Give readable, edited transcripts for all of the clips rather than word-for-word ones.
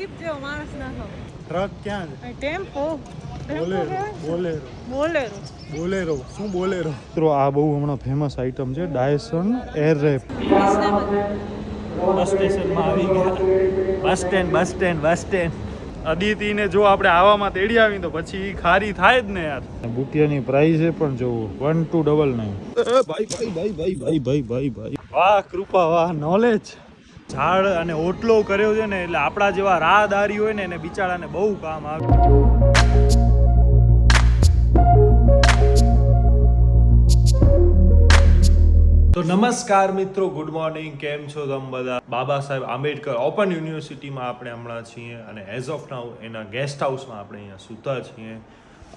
દીપ જેવો માણસ ના થો. ટ્રક ક્યાં છે? ટેમ્પો. બોલેરો શું બોલેરો? મિત્રો આ બહુ હમણાં ફેમસ આઈટમ છે, ડાયસન એર રેપ. બસ સ્ટેશનમાં આવી ગયા. Bus stand. અદિતિને જો આપણે આવામાં તેડી આવી તો પછી ખારી થાય જ ને યાર. બુટિયાની પ્રાઇસ છે પણ જો 1299. ભાઈ વાહ કૃપા, વાહ નોલેજ. ઝાડ અને ઓટલો કર્યો છે ને એટલે આપણા જેવા રાહદારી હોય ને એને બિચારાને બહુ કામ આવે. તો નમસ્કાર મિત્રો, ગુડ મોર્નિંગ. કેમ છો તમે બધા? બાબા સાહેબ આંબેડકર ઓપન યુનિવર્સિટીમાં આપણે હમણાં છીએ અને એઝ ઓફ નાઉ એના ગેસ્ટ હાઉસમાં આપણે અહીંયા સૂતા છીએ.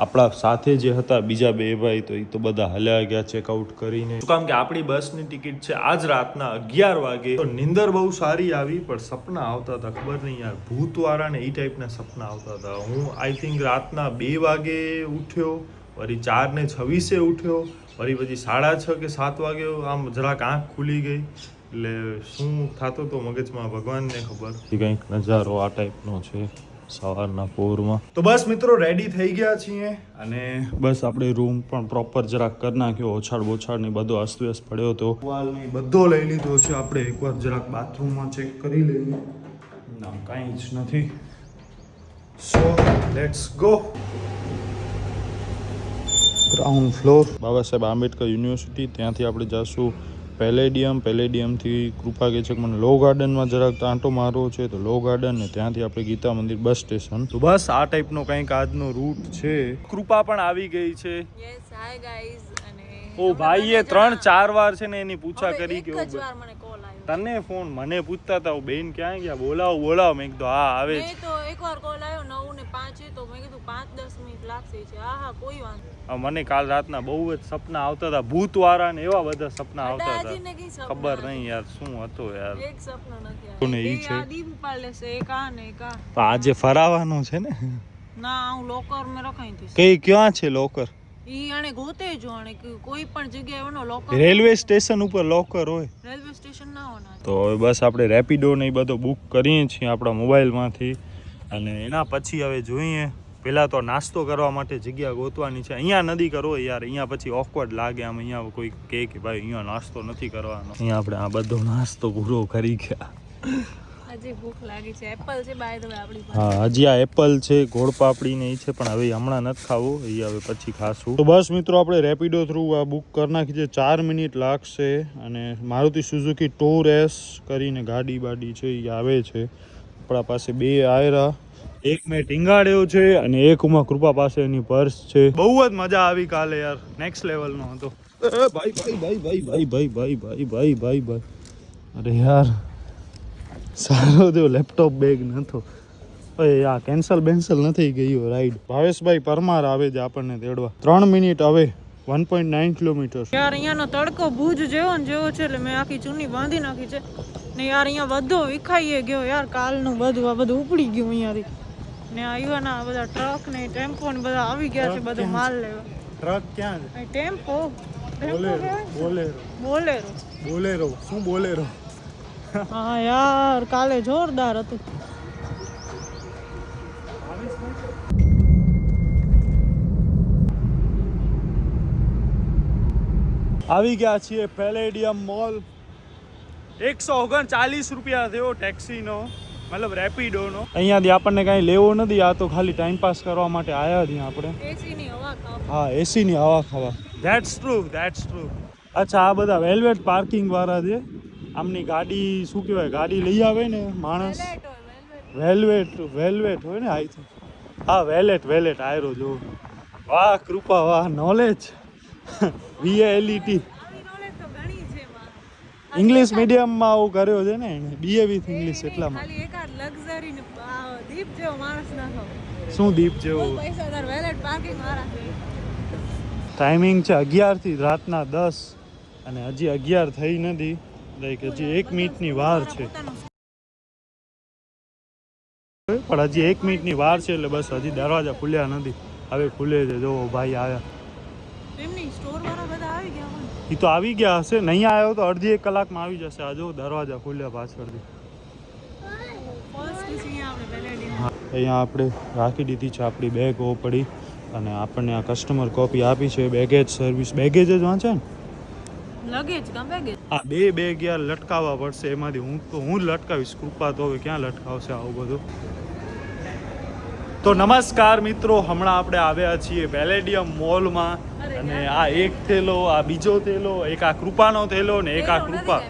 આપણા સાથે જે હતા બીજા બે ભાઈ તો એ તો બધા હલ્યા ગયા ચેકઆઉટ કરીને. શું કામ કે આપણી બસની ટિકિટ છે આજ રાતના 11 વાગે. તો નીંદર બહુ સારી આવી પણ સપના આવતા હતા, ખબર નહીં યાર, ભૂતવાળા ને એ ટાઈપના સપના આવતા હતા. હું આઈ થિંક રાતના 2 વાગે ઉઠ્યો, વળી 4:26 ઉઠ્યો, વળી પછી 6:30 કે 7 વાગે આમ જરાક આંખ ખુલી ગઈ. એટલે શું થતું તો મગજમાં ભગવાનને ખબર. કંઈક નજારો આ ટાઈપનો છે સવારના પોરમાં. તો બસ મિત્રો રેડી થઈ ગયા છીએ અને બસ આપણે રૂમ પણ પ્રોપર જરાક કરી નાખ્યો. ઓછાડ ને બધો અસ્તવ્યસ્ત પડ્યો હતો. વાલ ને બધો લઈ લીધો છે આપણે. એકવાર જરાક બાથરૂમમાં ચેક કરી લઈએ. ના કાંઈ જ નથી. So let's go. Ground floor Baba Saheb Ambedkar university. ત્યાંથી આપણે જઈશું પેલેડિયમથી કૃપા કહે છે કે મને લો ગાર્ડનમાં જરાક આંટો મારવો છે તો લો ગાર્ડન, ને ત્યાંથી આપણે ગીતા મંદિર બસ સ્ટેશન. તો બસ આ ટાઈપનો કંઈક આજનો રૂટ છે. કૃપા પણ આવી ગઈ છે. Yes, hi guys. અને ઓ ભાઈએ 3-4 વાર છે ને એની પૂછા કરી કે એક જ વાર મને કોલ આવ્યો. તને ફોન મને પૂછતા હતા બેન ક્યાં ગયા, બોલાવો. મેં કીધું હા આવે છે. તો એકવાર કોલ આવ્યો 9:05 તો મેં કીધું 5-10 મિનિટ લાગશે છે. હા કોઈ વાંધો. મને કાલ રાતના બહુ જ સપના આવતા હતા, ભૂતવાળા ને એવા બધા સપના આવતા હતા. ખબર નહીં યાર શું હતો યાર. એક સપનું નથી કોને ઈ છે? આ દીપ પાલે છે એક આ ને એક આ. તો આજે ફરાવાનું છે ને? ના, હું લોકર મે રખાઈ હતી. કઈ ક્યાં છે લોકર? ઈ આને ગોતે જો આને કોઈ પણ જગ્યાએ એનો લોકર. રેલવે સ્ટેશન ઉપર લોકર હોય? રેલવે સ્ટેશન ના હોના. તો હવે બસ આપણે રેપિડો ને એ બધો બુક કરીએ છીએ આપણા મોબાઈલમાંથી અને એના પછી હવે જોઈએ. પહેલાં તો નાસ્તો કરવા માટે જગ્યા ગોતવાની છે. અહીંયા નથી કરવો યાર, અહીંયા પછી ઓકવર્ડ લાગે. આમ અહીંયા કોઈ કહે કે ભાઈ અહીંયા નાસ્તો નથી કરવાનો. અહીંયા આપણે આ બધો નાસ્તો પૂરો કરી ગયા. હજી ભૂખ લાગી છે. એપલ છે બાય ધ વે આપણી પાસે. હા હજી આ એપલ છે, ગોળ પાપડી ને એ છે પણ હવે હમણાં નથી ખાવું, એ હવે પછી ખાશું. તો બસ મિત્રો આપણે રેપિડો થ્રુ આ બુક કરી નાખી છે. 4 મિનિટ લાગશે અને મારુતિ સુઝુકી ટોર એસ કરીને ગાડી બાડી છે એ આવે છે. આપણા પાસે 2 આયરા, એક મેં ટીંગાડ્યો છે અને એક ઉમા કૃપા પાસે એની પર્સ છે. બહુ જ મજા આવી કાલે યાર, નેક્સ્ટ લેવલનો હતો. ભાઈ અરે યાર સારો જો લેપટોપ બેગ નતો. આ કેન્સલ નથી ગયું રાઈડ. ભાવેશભાઈ પરમાર આવે છે આપણને તેડવા. 3 મિનિટ હવે 1.9 કિલોમીટર. યાર અહીંયાનો તડકો ભુજ જેવો ને જેવો છે એટલે મેં આખી ચૂની બાંધી નાખી છે ને યાર. અહીંયા બધો વિખાઈ ગયો યાર, કાલનું બધું આ બધું ઉપડી ગયું અહીંયાથી. ને આવ્યાના બધા ટ્રક ને ટેમ્પો ને બધા આવી ગયા છે બધો માલ લેવા. ટ્રક ક્યાં છે? ટેમ્પો. બોલેરો શું બોલેરો? હા યાર કાલે જોરદાર હતું. આવી ગયા છીએ પેલેડિયમ મોલ. 139 રૂપિયા થયો ટેક્સીનો, મતલબ રેપિડોનો. અહીંયાથી આપણને કાંઈ લેવો નથી, આ તો ખાલી ટાઈમ પાસ કરવા માટે આવ્યા છીએ આપણે. એસીની હવા ખાવા. હા એસીની હવા ખાવા. That's true. અચ્છા આ બધા વેલ્વેટ પાર્કિંગ વાળા છે. આમની ગાડી શું કહેવાય, ગાડી લઈ આવે ને માણસ, વેલ્વેટ હોય ને આઈ થિંક. હા વેલેટ આયરો જો. વાહ કૃપા, વાહ નોલેજ. VALET ઇંગ્લિશ મીડિયમમાં આવું કર્યો છે ને એને, BA વિથ ઇંગ્લિશ એટલામાં. ખાલી એકાદ લક્ઝરી ને દીપ જેવો માણસ ના થો. શું દીપ જેવો? પૈસાદાર વેલેટ પાર્કિંગ વાળા છે. ટાઈમિંગ છે 11 થી રાતના 10 અને હજી 11 થઈ નથી. લાઈક હજી 1 મિનિટની વાર છે, પણ હજી 1 મિનિટની વાર છે એટલે બસ હજી દરવાજા ખુલ્યા નથી. હવે ખુલે છે. જો ભાઈ આવ્યા. એમની સ્ટોર વાળા બધા આવી ગયા હોય. એ તો આવી ગયા હશે, નહીં આવ્યો તો અડધી 1 કલાકમાં આવી જશે. આ જો દરવાજા ખુલ્યા પાછળથી. ફર્સ્ટ અહીંયા આપણે રાખી દીધી છે આપણી બેગ પડી અને આપણને આ કસ્ટમર કોપી આપી છે બેગેજ સર્વિસ. બેગેજ જ વાંચે ને લગેજ કા બેગેજ? આ બે બેગ યાર લટકાવવા પડશે એમાંથી. હું જ લટકાવીશ. કૃપા તો હવે ક્યાં લટકાવશે આવું બધું. તો નમસ્કાર મિત્રો, હમણાં આપણે આવ્યા છીએ પેલેડિયમ મોલમાં અને આ એક થેલો, આ બીજો થેલો, એક આ કૃપાનો થેલો ને એક આ કૃપા,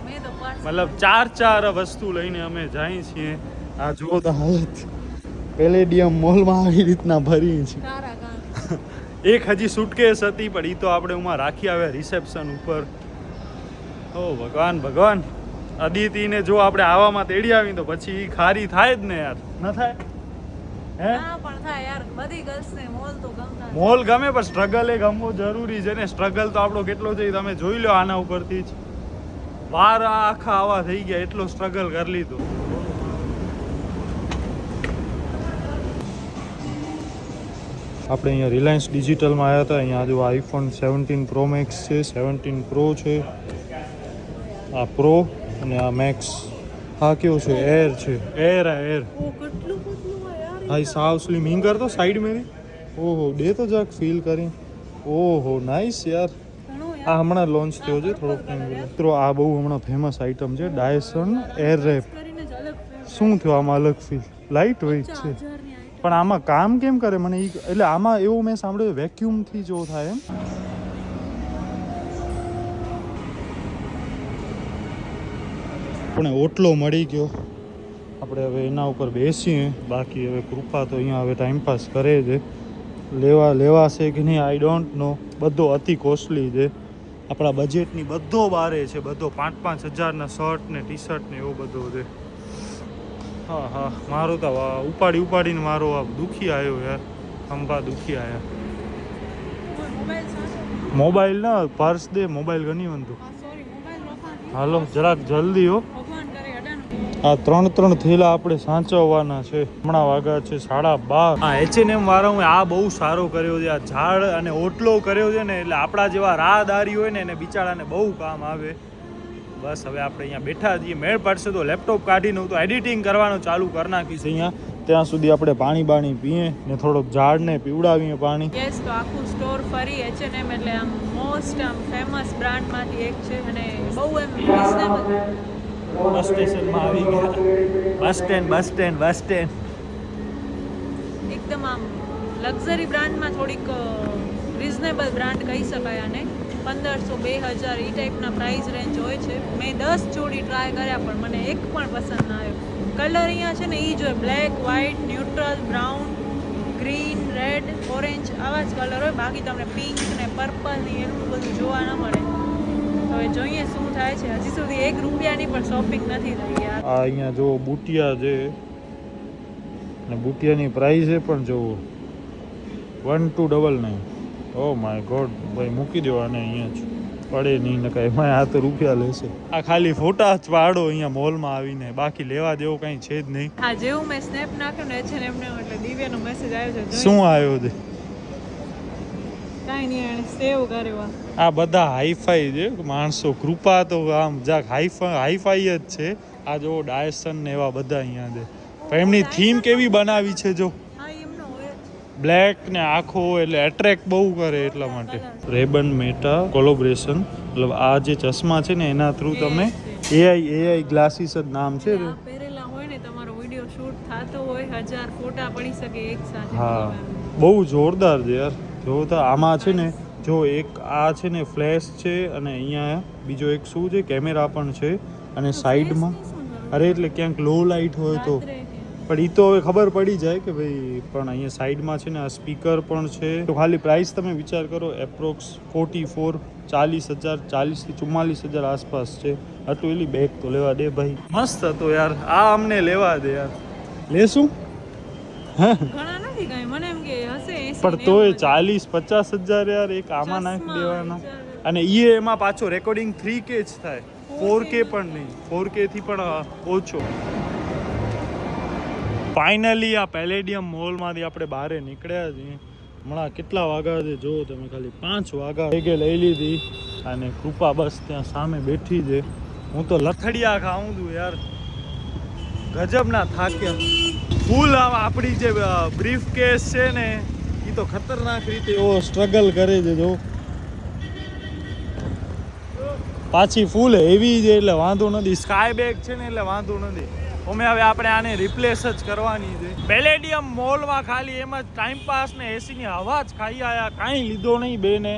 મતલબ ચાર વસ્તુ લઈને અમે જઈએ છીએ. આ જુઓ તો હાલત પેલેડિયમ મોલમાં આવી રીતના ભરી છે. એક હજી સુટકેસ હતી પણ એ તો આપણે ઉમાં રાખી આવ્યા રિસેપ્શન ઉપર. ઓ ભગવાન ભગવાન, અદિતિને જો આપણે આવામાં તેડી આવી તો પછી ખારી થાય જ ને યાર, ન થાય? હે પણ થાય યાર, બધી ગર્લ્સને મોલ તો ગમતા. મોલ ગમે પણ સ્ટ્રગલ એ ગમવો જરૂરી છે ને. સ્ટ્રગલ તો આપણો કેટલો છે તમે જોઈ લો આના ઉપરથી જ. વાર આખા આવા થઈ ગયા, એટલો સ્ટ્રગલ કરી લીધું. આપણે અહીંયા રિલાયન્સ ડિજિટલમાં આવ્યા હતા. અહીંયા જો આઈફોન 17 પ્રો મેક્સ છે, 17 પ્રો છે, આ પ્રો અને આ મેક્સ. હા કેવું છે? એર છે, એર આ એર. કેટલું કેટલું યાર. ભાઈ સાવ સ્લિમિંગ કરતો સાઈડ મેરી. ઓહો, દે તો જરાક ફીલ કરી. ઓહો નાઈસ યાર. આ હમણાં લોન્ચ થયો છે થોડોક ટાઈમ પહેલા. મિત્રો આ બહુ હમણાં ફેમસ આઈટમ છે, ડાયસન એર રેપ. શું થયું આમાં અલગ ફીલ? લાઇટ વેઇટ છે પણ આમાં કામ કેમ કરે મને એટલે આમાં એવું મેં સાંભળ્યું વેક્યુમથી જો થાય એમ. આપણે ઓટલો મળી ગયો, આપણે હવે એના ઉપર બેસીએ. બાકી હવે કૃપા તો અહીંયા હવે ટાઈમપાસ કરે છે. લેવાશે કે નહીં આઈ ડોન્ટ નો. બધો અતિ કોસ્ટલી છે, આપણા બજેટની બધો બારે છે. બધો 5-5 હજારના શર્ટ ને ટી શર્ટ ને એવો બધો છે. હા હા, મારો તો ઉપાડીને મારો આ દુખી આવ્યો યાર, ખંભા દુખી આવ્યા. મોબાઈલ ના પર્સ દે, મોબાઈલ ગણી વંતું. હાલો જરાક જલ્દી હો. આ 3 થેલા આપણે સાચવવાના છે. હમણાં વાગ્યા છે 12:30. આ H&M વાળા આ બહુ સારો કર્યો છે. આ ઝાડ અને ઓટલો કર્યો છે ને, એટલે આપણા જેવા રાહદારી હોય ને એને બિચારાને બહુ કામ આવે. બસ હવે આપણે અહીંયા બેઠા છીએ. મેળ પડશે તો લેપટોપ કાઢીને હું તો એડિટિંગ કરવાનું ચાલુ કરી નાખીશ અહીંયા. ત્યાં સુધી આપણે પાણી પીએ ને થોડોક ઝાડને પીવડાવીએ પાણી. યસ, તો આખું સ્ટોર ફરી H&M એટલે આમ મોસ્ટ ફેમસ બ્રાન્ડમાંથી એક છે અને બહુ એમ રિઝનેબલ. બસ સ્ટેશનમાં આવી ગયા. બસ સ્ટેન્ડ એકદમ આમ લક્ઝરી બ્રાન્ડમાં થોડીક રિઝનેબલ બ્રાન્ડ કહી શકાય. અને 1500-2000 એ ટાઈપના પ્રાઇસ રેન્જ હોય છે. મેં 10 જોડી ટ્રાય કર્યા પણ મને એક પણ પસંદ ના આવ્યો. કલર અહીંયા છે ને એ જોઈએ black, white, neutral, brown, green, red, orange આવા જ કલર હોય. બાકી તમને પિંક ને પર્પલ ને એટલું બધું જોવા ન મળે. હવે જોઈએ શું થાય છે. હજી સુધી ₹1 પણ શોપિંગ નથી થઈ યાર. આ અહીંયા જો બુટિયા છે ને બુટિયાની પ્રાઇસ છે પણ જો 1299. ઓ માય ગોડ ભાઈ, મૂકી દેવાને અહીંયા જ પડે નહીં ને કાંઈ. એમાં આ તો રૂપિયા લેશે. આ ખાલી ફોટા જ પાડો અહીંયા મોલમાં આવીને, બાકી લેવા દેવો કંઈ છે જ નહીં. હા, જેવું મેં સ્નેપ નાખ્યું ને H&M ને એટલે દિવ્યાનો મેસેજ આવ્યો છે. શું આવ્યો છે? કાંઈ નહીં, એને સેવ કર્યો. આ બધા હાઈફાઈ છે માણસો. કૃપા તો આમ જાક હાઈફાઈ જ છે. આ જો ડાયસન ને એવા બધા અહીંયા છે. પણ એમની થીમ કેવી બનાવી છે જો, બ્લેક ને આખો એટલે એટ્રેક્ટ બહુ કરે એટલા માટે. રેબન મેટા કોલોબ્રેશન, મતલબ આ જે ચશ્મા છે ને એના થ્રુ તમે AI ગ્લાસીસ જ નામ છે. પહેરેલા હોય ને તમારો વિડિયો શૂટ થતો હોય, 1000 ફોટા પડી શકે એક સાથે. હા, બહુ જોરદાર છે યાર. જો તો આમાં છે ને જો એક આ છે ને ફ્લેશ છે અને અહીંયા બીજો એક શું છે કેમેરા પણ છે અને સાઈડમાં. અરે એટલે ક્યાંક લો લાઇટ હોય તો પણ એ તો હવે ખબર પડી જાય કે ભાઈ. પણ અહીંયા સાઈડમાં છે ને આ સ્પીકર પણ છે. તો ખાલી પ્રાઇસ તમે વિચાર કરો, એપ્રોક્સ 44 40,000 40 થી 44,000 આસપાસ છે. આટલું એલી બેગ તો લેવા દે ભાઈ. મસ્ત હતો યાર, આ અમને લેવા દે યાર. લેશું ઘણા નથી કાંઈ, મને એમ કે હશે 80 પણ તોય 40-50,000 યાર એક આમાં નાખી દેવાના. અને એમાં પાછો રેકોર્ડિંગ 3K જ થાય, 4K પણ નહીં. 4K થી પણ ઓછો. ફાઇનલી આ પેલેડિયમ મોલમાંથી આપણે બહાર નીકળ્યા છીએ. હમણાં કેટલા વાગ્યા છે જો તમે, ખાલી 5 વાગ્યા. બેગે લઈ લીધી અને કૃપા બસ ત્યાં સામે બેઠી છે. હું તો લથડિયા ખાઉં છું યાર. ગજબના થાક્યા. ફૂલ આમ આપણી જે બ્રીફ કેસ છે ને એ તો ખતરનાક રીતે એવો સ્ટ્રગલ કરે છે જો. પાછી ફૂલ હેવી છે એટલે વાંધો નથી. સ્કાય બેગ છે ને એટલે વાંધો નથી. અમે હવે આપણે આને રિપ્લેસ જ કરવાની છે. પેલેડિયમ મોલમાં ખાલી એમ જ ટાઈમ પાસ ને એસીની હવા જ ખાઈ આયા, કાંઈ લીધો નહીં બેને.